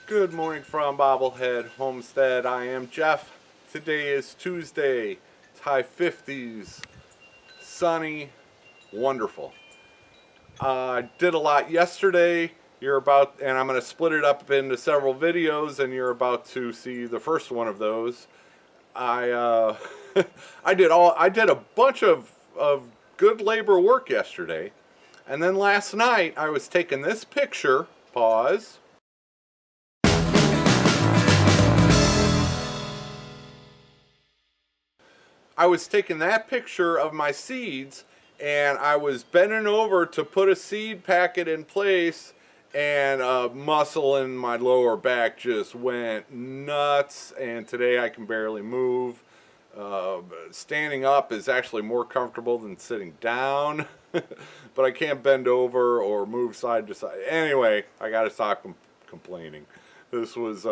Good morning from Bobblehead Homestead. I am Jeff. Today is Tuesday. It's high 50s, sunny, wonderful. I did a lot yesterday. And I'm going to split it up into several videos, and you're about to see the first one of those. I I did a bunch of good labor work yesterday, and then last night I was taking this picture. Pause. I was taking that picture of my seeds, and I was bending over to put a seed packet in place, and a muscle in my lower back just went nuts, and today I can barely move. Standing up is actually more comfortable than sitting down, but I can't bend over or move side to side. Anyway, I gotta stop complaining. This was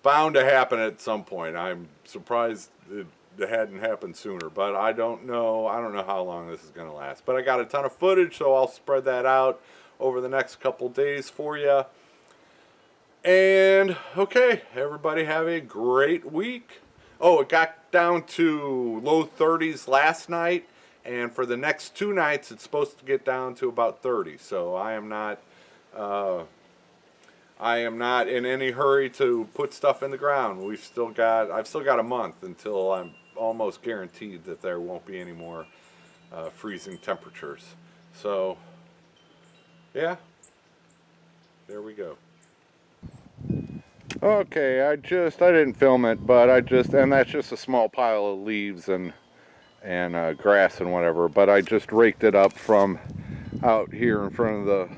bound to happen at some point. I'm surprised it hadn't happened sooner, but I don't know how long this is going to last. But I got a ton of footage, so I'll spread that out over the next couple days for you. And okay, everybody have a great week. Oh, it got down to low 30s last night, and for the next 2 nights it's supposed to get down to about 30. So I am not in any hurry to put stuff in the ground. I've still got a month until I'm almost guaranteed that there won't be any more freezing temperatures. So yeah, there we go. Okay, I didn't film it, but and that's just a small pile of leaves and grass and whatever, but I just raked it up from out here in front of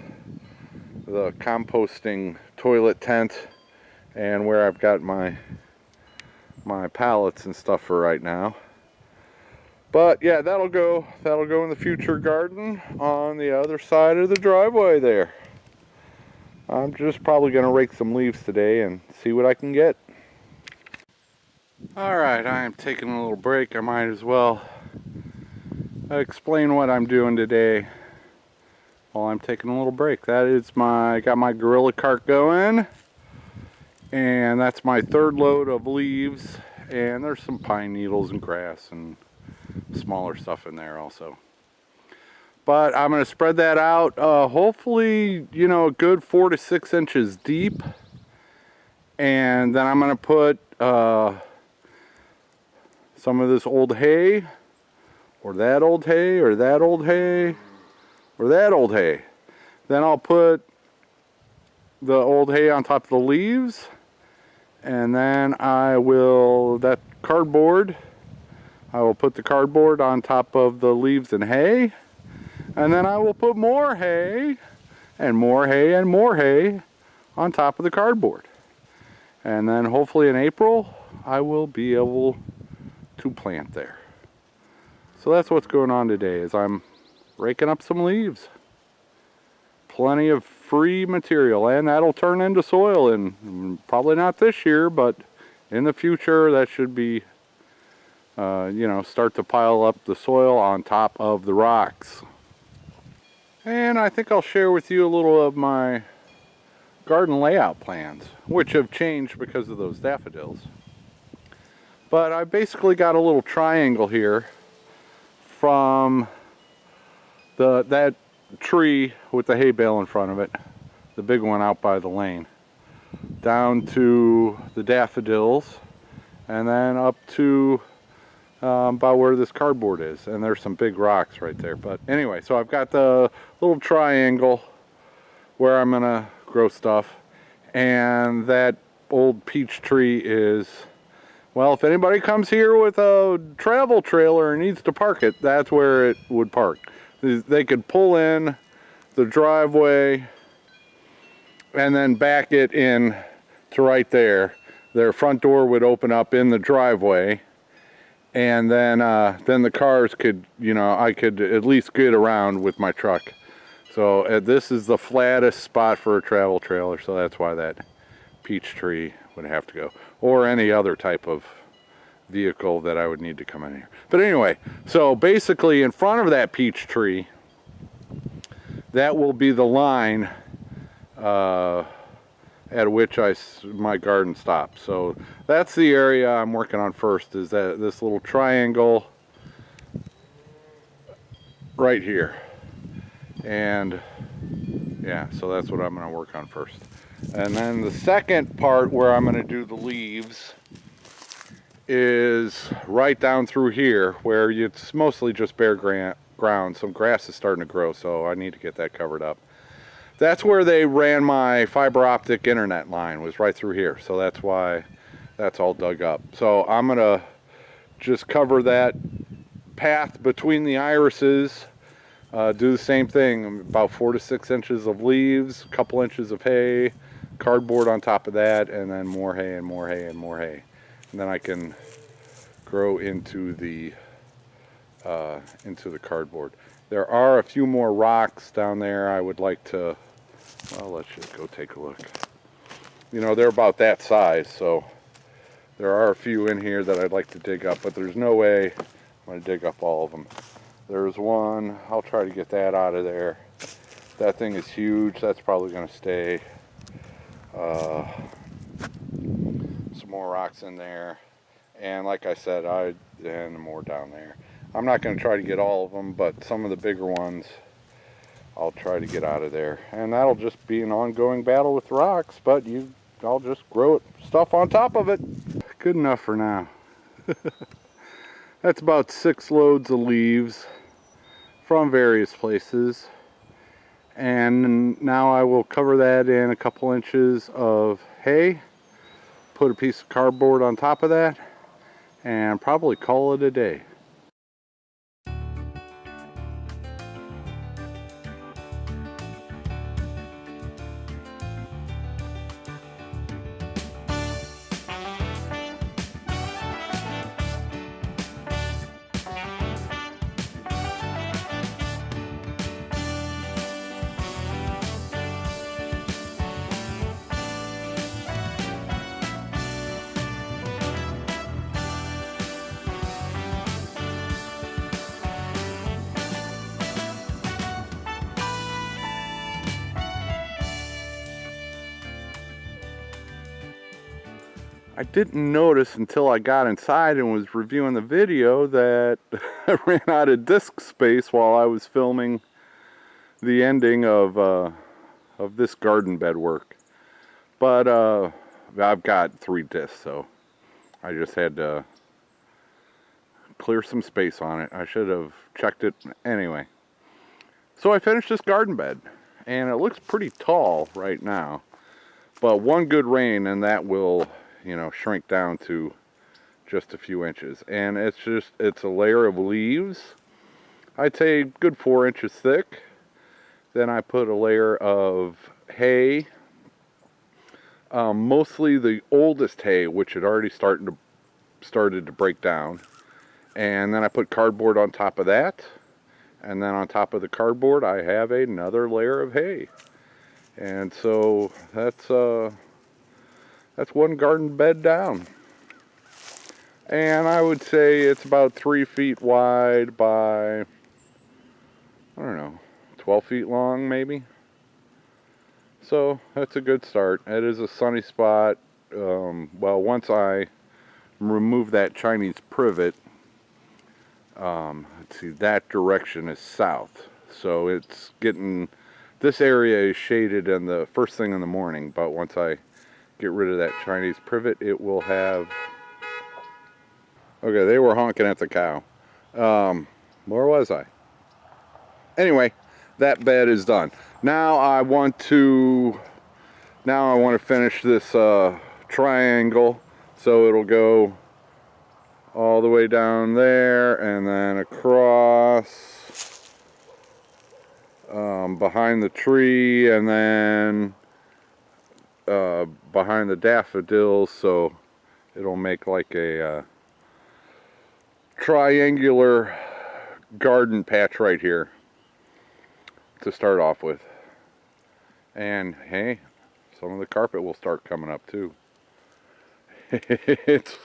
the composting toilet tent, and where I've got my pallets and stuff for right now. But yeah, that'll go in the future garden on the other side of the driveway there. I'm just probably gonna rake some leaves today and see what I can get. Alright, I am taking a little break. I might as well explain what I'm doing today while I'm taking a little break. That is got my gorilla cart going, and that's my third load of leaves, and there's some pine needles and grass and smaller stuff in there also. But I'm going to spread that out, hopefully, a good 4 to 6 inches deep, and then I'm going to put some of this old hay, or that old hay, or that old hay, or that old hay. Then I'll put the old hay on top of the leaves, and then I will put the cardboard on top of the leaves and hay, and then I will put more hay and more hay and more hay on top of the cardboard. And then hopefully in April I will be able to plant there. So that's what's going on today, is I'm raking up some leaves. Plenty of free material, and that'll turn into soil, and probably not this year, but in the future that should be start to pile up the soil on top of the rocks. And I think I'll share with you a little of my garden layout plans, which have changed because of those daffodils. But I basically got a little triangle here from that tree with the hay bale in front of it, the big one out by the lane, down to the daffodils, and then up to about where this cardboard is, and there's some big rocks right there. But anyway, so I've got the little triangle where I'm gonna grow stuff, and that old peach tree is, well, if anybody comes here with a travel trailer and needs to park it, that's where it would park. They could pull in the driveway and then back it in to right there. Their front door would open up in the driveway, and then the cars could, I could at least get around with my truck. So this is the flattest spot for a travel trailer, so that's why that peach tree would have to go, or any other type of vehicle that I would need to come in here. But anyway, so basically in front of that peach tree, that will be the line at which my garden stops. So that's the area I'm working on first, is that this little triangle right here. And yeah, so that's what I'm going to work on first. And then the second part where I'm going to do the leaves is right down through here, where it's mostly just bare ground. Some grass is starting to grow, so I need to get that covered up. That's where they ran my fiber optic internet line, was right through here. So that's why that's all dug up. So I'm going to just cover that path between the irises. Do the same thing, about 4 to 6 inches of leaves, a couple inches of hay, cardboard on top of that, and then more hay and more hay and more hay. And then I can grow into the cardboard. There are a few more rocks down there I would like to, well, let's just go take a look. You know, they're about that size, so there are a few in here that I'd like to dig up, but there's no way I'm going to dig up all of them. There's one, I'll try to get that out of there. That thing is huge, that's probably going to stay. Some more rocks in there. And like I said, and more down there. I'm not going to try to get all of them, but some of the bigger ones I'll try to get out of there. And that'll just be an ongoing battle with rocks, but I'll just grow stuff on top of it. Good enough for now. That's about 6 loads of leaves from various places. And now I will cover that in a couple inches of hay, put a piece of cardboard on top of that, and probably call it a day. I didn't notice until I got inside and was reviewing the video that I ran out of disk space while I was filming the ending of this garden bed work. But I've got 3 discs, so I just had to clear some space on it. I should have checked it anyway. So I finished this garden bed, and it looks pretty tall right now. But one good rain and that will, you know, shrink down to just a few inches. And it's a layer of leaves, I'd say good 4 inches thick. Then I put a layer of hay, mostly the oldest hay, which had already started to break down. And then I put cardboard on top of that. And then on top of the cardboard I have another layer of hay. And so that's one garden bed down. And I would say it's about 3 feet wide by, I don't know, 12 feet long maybe. So that's a good start. It is a sunny spot. Well, once I remove that Chinese privet, let's see, that direction is south. So it's getting, this area is shaded in the first thing in the morning, but once I get rid of that Chinese privet, it will have, okay, they were honking at the cow. Where was I? Anyway, that bed is done. Now I want to finish this triangle, so it'll go all the way down there and then across behind the tree, and then behind the daffodils, so it'll make like a triangular garden patch right here to start off with. And hey, some of the carpet will start coming up too. It's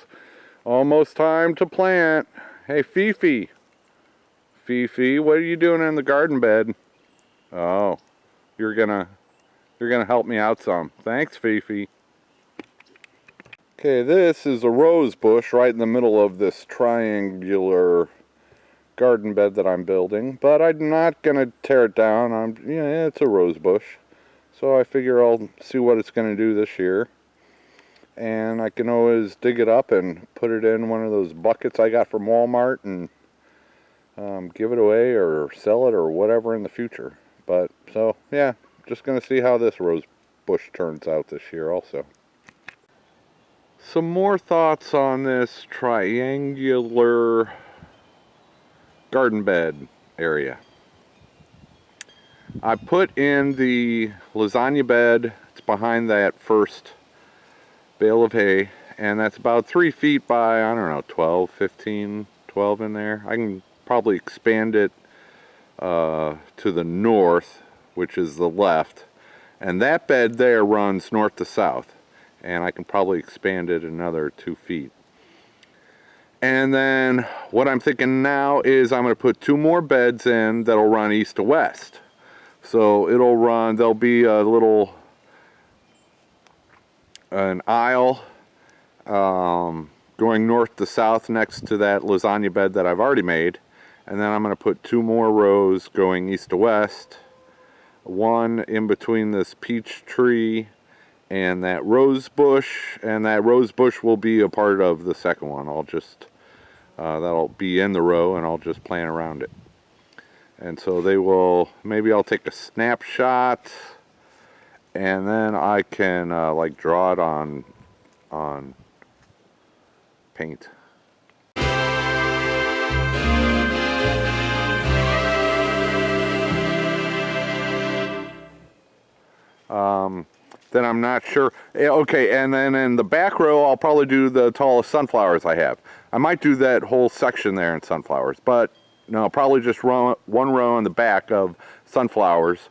almost time to plant. Hey, Fifi, what are you doing in the garden bed? Oh, you're gonna You're going to help me out some. Thanks, Fifi. Okay, this is a rose bush right in the middle of this triangular garden bed that I'm building, but I'm not going to tear it down. Yeah, it's a rose bush. So I figure I'll see what it's going to do this year. And I can always dig it up and put it in one of those buckets I got from Walmart and give it away or sell it or whatever in the future. But, so, yeah, just going to see how this rose bush turns out this year also. Some more thoughts on this triangular garden bed area. I put in the lasagna bed. It's behind that first bale of hay, and that's about 3 feet by, I don't know, 12, 15, 12 in there. I can probably expand it to the north, which is the left, and that bed there runs north to south, and I can probably expand it another 2 feet. And then what I'm thinking now is I'm going to put 2 more beds in that'll run east to west. So it'll run, there'll be a little, an aisle going north to south next to that lasagna bed that I've already made. And then I'm going to put 2 more rows going east to west. One in between this peach tree and that rose bush. And that rose bush will be a part of the second one. I'll just, that'll be in the row and I'll just plant around it. And so they will, maybe I'll take a snapshot and then I can like draw it on paint. Then I'm not sure. Okay, and then in the back row, I'll probably do the tallest sunflowers I have. I might do that whole section there in sunflowers, but no, probably just one row in the back of sunflowers,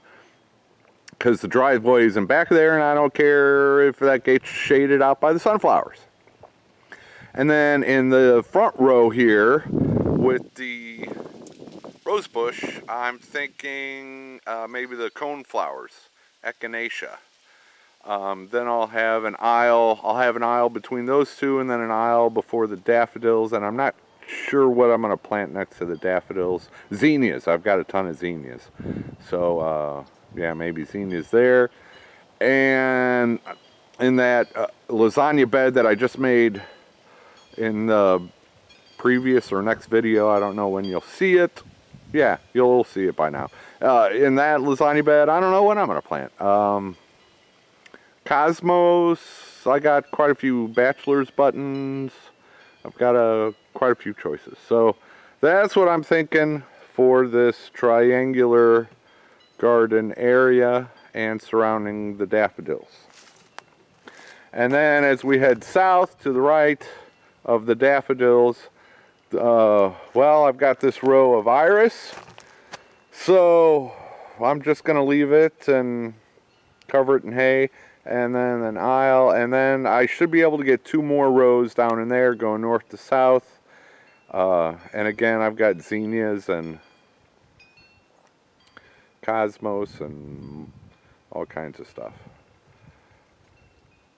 because the driveway is in back of there, and I don't care if that gets shaded out by the sunflowers. And then in the front row here, with the rose bush, I'm thinking maybe the cone flowers, echinacea. Then I'll have an aisle between those two, and then an aisle before the daffodils, and I'm not sure what I'm going to plant next to the daffodils. Zinnias, I've got a ton of zinnias. So, yeah, maybe zinnias there. And in that lasagna bed that I just made in the previous or next video, I don't know when you'll see it. Yeah, you'll see it by now. In that lasagna bed, I don't know what I'm going to plant. Cosmos, I got quite a few bachelor's buttons. I've got quite a few choices. So that's what I'm thinking for this triangular garden area and surrounding the daffodils. And then as we head south to the right of the daffodils, well, I've got this row of iris. So I'm just going to leave it and cover it in hay. And then an aisle, and then I should be able to get 2 more rows down in there going north to south. And again, I've got zinnias and cosmos and all kinds of stuff.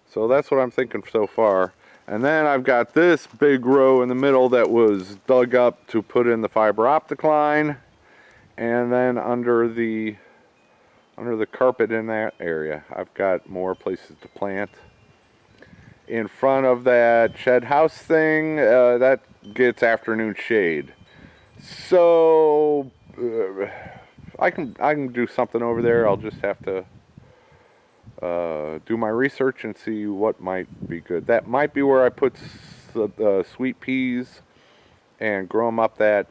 So that's what I'm thinking so far. And then I've got this big row in the middle that was dug up to put in the fiber optic line. And then under the carpet in that area, I've got more places to plant. In front of that shed house thing, that gets afternoon shade. So I can do something over there. I'll just have to do my research and see what might be good. That might be where I put the sweet peas and grow them up that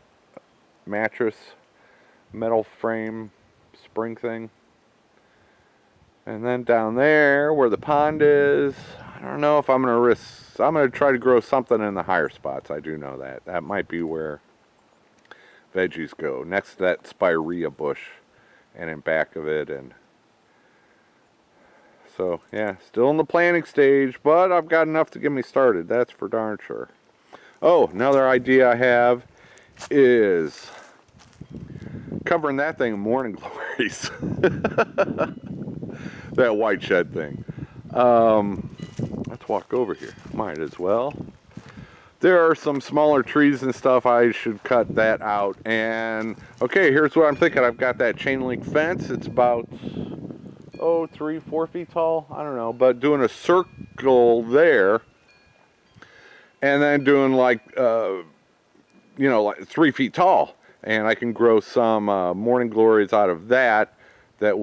mattress metal frame spring thing. And then down there where the pond is, I don't know if I'm going to risk. I'm going to try to grow something in the higher spots. I do know that. That might be where veggies go. Next to that spirea bush and in back of it. And so, yeah, still in the planning stage, but I've got enough to get me started. That's for darn sure. Oh, another idea I have is covering that thing in morning glories. that white shed thing. Let's walk over here. Might as well. There are some smaller trees and stuff. I should cut that out. And okay, here's what I'm thinking. I've got that chain link fence. It's about 3-4 feet tall. I don't know, but doing a circle there, and then doing like like 3 feet tall, and I can grow some morning glories out of that. That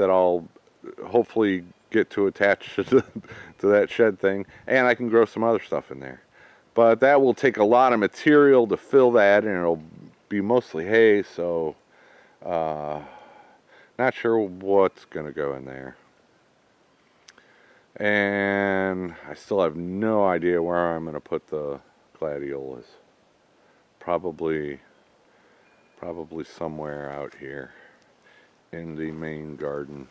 I'll hopefully get to attach to that shed thing, and I can grow some other stuff in there. But that will take a lot of material to fill that, and it'll be mostly hay, so not sure what's going to go in there. And I still have no idea where I'm going to put the gladiolas. Probably somewhere out here in the main garden.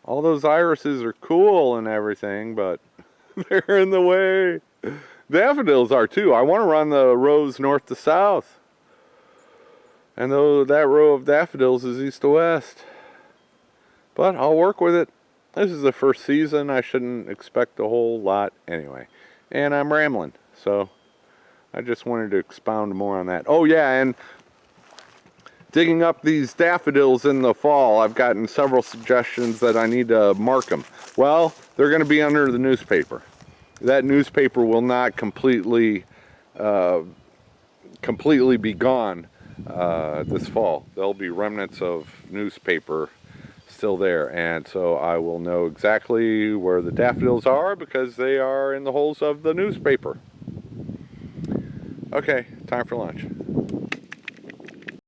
All those irises are cool and everything, but they're in the way. Daffodils are too. I want to run the rows north to south. And though that row of daffodils is east to west. But I'll work with it. This is the first season. I shouldn't expect a whole lot anyway. And I'm rambling, so I just wanted to expound more on that. Oh yeah, and digging up these daffodils in the fall, I've gotten several suggestions that I need to mark them. Well, they're going to be under the newspaper. That newspaper will not completely be gone this fall. There'll be remnants of newspaper still there, and so I will know exactly where the daffodils are because they are in the holes of the newspaper. Okay, time for lunch.